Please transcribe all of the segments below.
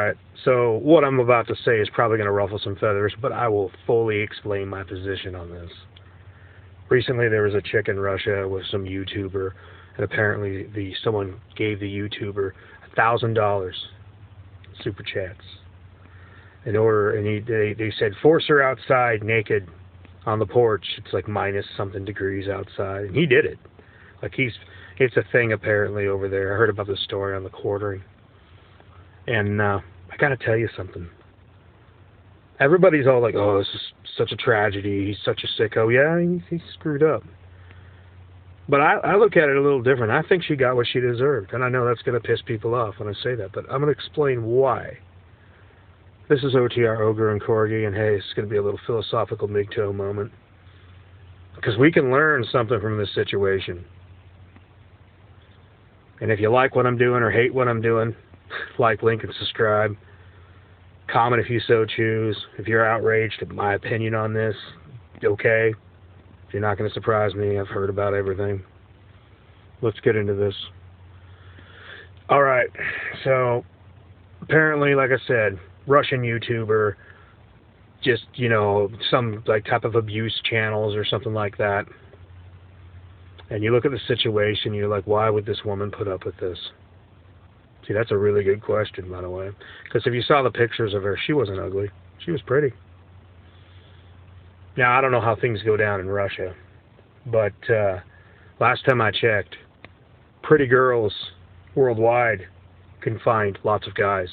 Alright, so what I'm about to say is probably going to ruffle some feathers, but I will fully explain my position on this. Recently there was a chick in Russia with some YouTuber, and apparently someone gave the YouTuber $1,000 super chats. In order, and they said, force her outside naked on the porch. It's like minus something degrees outside. And he did it. Like it's a thing apparently over there. I heard about this story on the quartering. And I gotta tell you something. Everybody's all like, oh, this is such a tragedy. He's such a sicko. Yeah, he's screwed up. But I look at it a little different. I think she got what she deserved. And I know that's going to piss people off when I say that. But I'm going to explain why. This is OTR, Ogre and Corgi. And hey, it's going to be a little philosophical MGTOW moment. Because we can learn something from this situation. And if you like what I'm doing or hate what I'm doing, like, link, and subscribe. Comment if you so choose. If you're outraged at my opinion on this, okay. You're not going to surprise me. I've heard about everything. Let's get into this. Alright, so apparently, like I said, Russian YouTuber, just, you know, some like type of abuse channels or something like that. And you look at the situation, you're like, why would this woman put up with this? See, that's a really good question, by the way. Because if you saw the pictures of her, she wasn't ugly. She was pretty. Now, I don't know how things go down in Russia, but last time I checked, pretty girls worldwide can find lots of guys.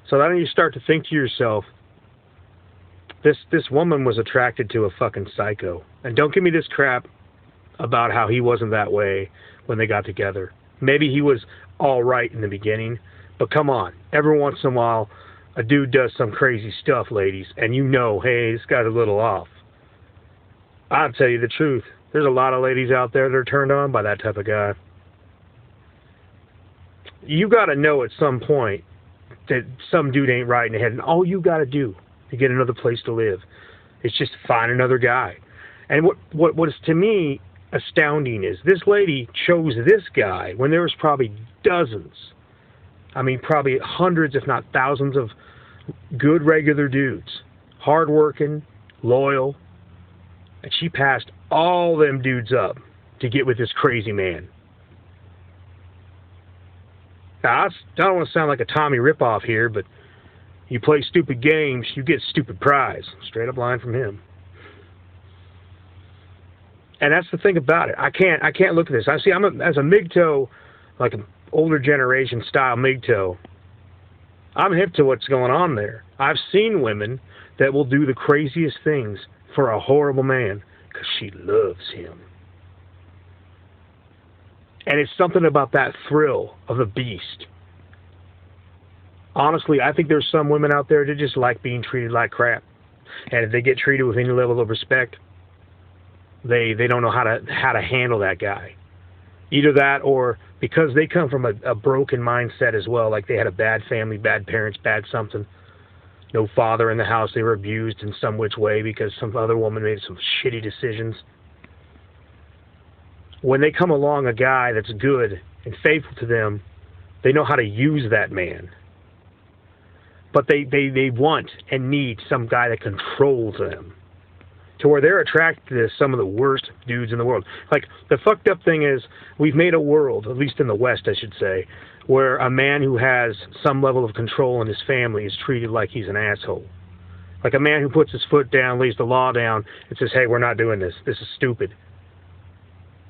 So then you start to think to yourself, this woman was attracted to a fucking psycho. And don't give me this crap about how he wasn't that way when they got together. Maybe he was all right in the beginning, but come on, every once in a while, a dude does some crazy stuff, ladies, and you know, hey, this guy's a little off. I'll tell you the truth. There's a lot of ladies out there that are turned on by that type of guy. You got to know at some point that some dude ain't right in the head, and all you got to do to get another place to live is just find another guy. And what is to me astounding is this lady chose this guy when there was probably dozens, I mean probably hundreds if not thousands of good regular dudes, hardworking, loyal, and she passed all them dudes up to get with this crazy man. Now, I don't want to sound like a Tommy ripoff here, but you play stupid games, you get stupid prize. Straight up line from him. And that's the thing about it. I can't look at this. As a MGTOW, like an older generation style MGTOW, I'm hip to what's going on there. I've seen women that will do the craziest things for a horrible man because she loves him. And it's something about that thrill of the beast. Honestly, I think there's some women out there that just like being treated like crap. And if they get treated with any level of respect, they don't know how to handle that guy. Either that, or because they come from a broken mindset as well, like they had a bad family, bad parents, bad something, no father in the house, they were abused in some which way because some other woman made some shitty decisions. When they come along a guy that's good and faithful to them, they know how to use that man. But they want and need some guy that controls them, to where they're attracted to some of the worst dudes in the world. Like, the fucked up thing is, we've made a world, at least in the West, I should say, where a man who has some level of control in his family is treated like he's an asshole. Like a man who puts his foot down, lays the law down, and says, hey, we're not doing this. This is stupid.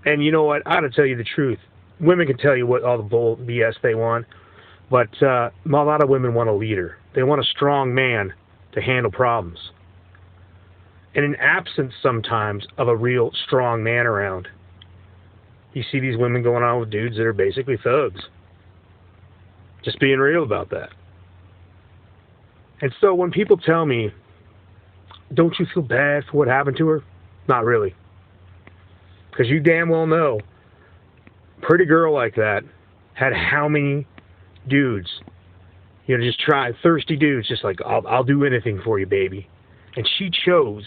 And you know what? I gotta tell you the truth. Women can tell you what all the bull BS they want, but a lot of women want a leader. They want a strong man to handle problems. And in absence sometimes of a real strong man around, you see these women going on with dudes that are basically thugs. Just being real about that. And so when people tell me, don't you feel bad for what happened to her? Not really. Because you damn well know, a pretty girl like that had how many dudes, you know, just thirsty dudes, just like, I'll do anything for you, baby. And she chose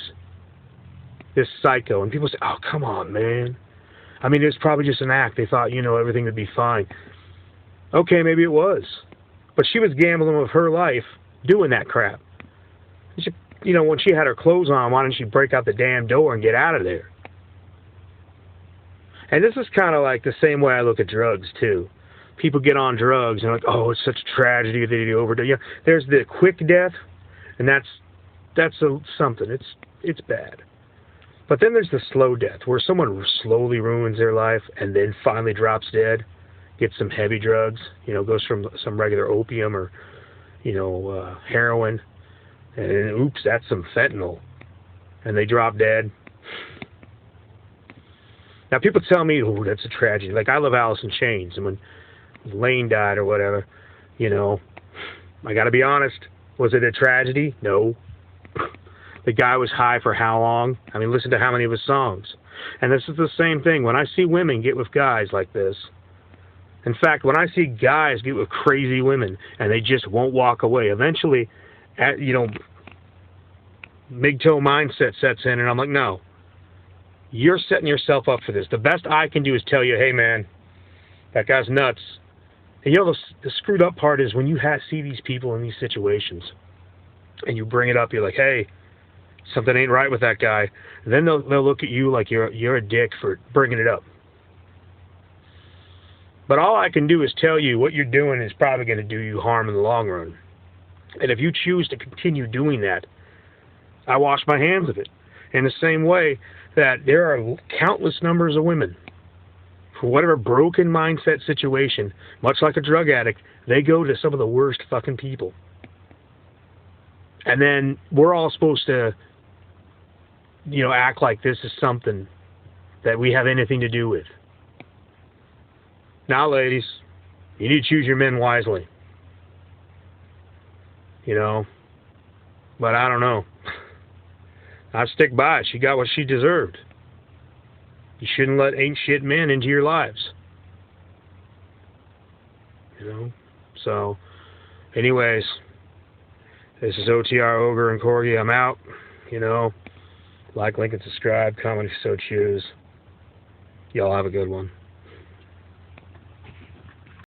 this psycho. And people say, oh, come on, man. I mean, it was probably just an act. They thought, you know, everything would be fine. Okay, maybe it was. But she was gambling with her life doing that crap. She, when she had her clothes on, why didn't she break out the damn door and get out of there? And this is kind of like the same way I look at drugs, too. People get on drugs and like, oh, it's such a tragedy that they overdose. There's the quick death, and that's something. It's bad. But then there's the slow death, where someone slowly ruins their life and then finally drops dead, gets some heavy drugs, goes from some regular opium or, heroin, and oops, that's some fentanyl, and they drop dead. Now, people tell me, oh, that's a tragedy. Like, I love Alice in Chains, and when Lane died or whatever, I got to be honest, was it a tragedy? No. The guy was high for how long? I mean, listen to how many of his songs. And this is the same thing. When I see women get with guys like this, in fact, when I see guys get with crazy women and they just won't walk away, eventually, MGTOW mindset sets in, and I'm like, no. You're setting yourself up for this. The best I can do is tell you, hey, man, that guy's nuts. And the screwed up part is when you see these people in these situations and you bring it up, you're like, hey, something ain't right with that guy. And then they'll look at you like you're a dick for bringing it up. But all I can do is tell you what you're doing is probably going to do you harm in the long run. And if you choose to continue doing that, I wash my hands of it. In the same way that there are countless numbers of women, for whatever broken mindset situation, much like a drug addict, they go to some of the worst fucking people. And then we're all supposed to, act like this is something that we have anything to do with. Now, ladies, you need to choose your men wisely. But I don't know. I'd stick by it. She got what she deserved. You shouldn't let ain't shit men into your lives. So, anyways, this is OTR Ogre and Corgi. I'm out. Like, link, and subscribe. Comment if you so choose. Y'all have a good one.